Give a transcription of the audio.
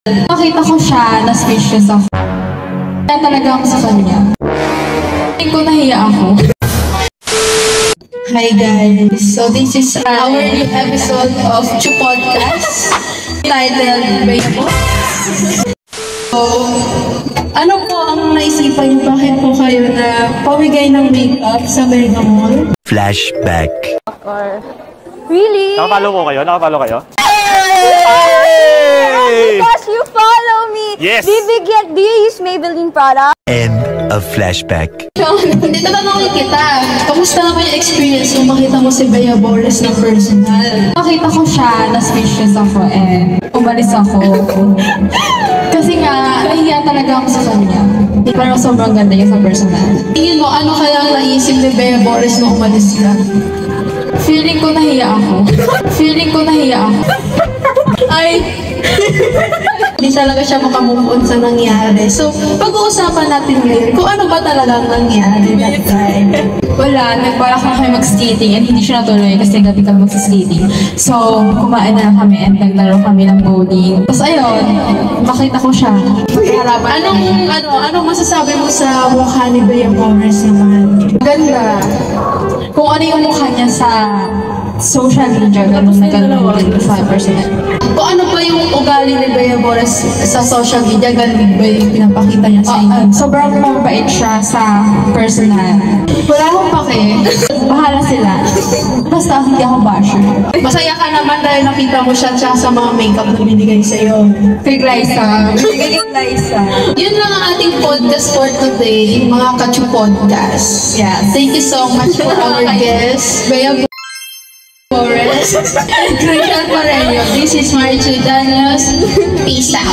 Nakita ko siya, na-speechless ako. Kaya talaga ako sa kanya. Hindi ko nahiya ako. Hi guys, so this is our new episode of Chu Podcast titled Bayabo. So, ano po ang naisipan niyo? Bakit po kayo na pamigay ng makeup sa Mega Mall? Flashback. Really? Nakapalo ko kayo? Nakapalo kayo? Because you follow me! Yes! Do you use Maybelline product? End of flashback. Hindi, tatanungin kita. Kamusta naman yung experience nung makita mo si Bea Bores na personal? Nakita ko siya, na-speechless ako and umalis ako. Kasi nga, nahiya talaga ako sa kanya. Pero sobrang ganda niya sa personal. Tingin mo, ano kaya ang naisip ni Bea Bores nung umalis ka? Feeling ko nahiya ako. Ay, hindi talaga siya makamove on sa nangyari. So, pag-uusapan natin ngayon kung ano ba talaga ang nangyari that time. Wala, nagbalak na kami mag-skating and hindi siya natuloy kasi gabi kami mag-skating. So, kumain na lang kami and naglaro kami ng bowling. Tapos ayun, makita ko siya. Anong masasabi mo sa mukha ni Bea Bores naman? Ganda. Kung ano yung mukha niya sa social media, ganun na ganun din sa personal. Kung ano ba yung ugali ni Bea Bores sa social media, ganun ba yung pinapakita niya sa inyo? Sobrang mabait siya sa personal. Wala akong pake. Bahala sila. Basta hindi ako basher. Masaya ka naman dahil nakita mo siya tsaka sa mga makeup na binigay sa'yo. Kay Glyza. Yun lang ang ating podcast for today, mga Kachu Podcast. Yes. Thank you so much for our guest, Bea Bores, Christian Moreno. This is Marichu Daniels. Peace out.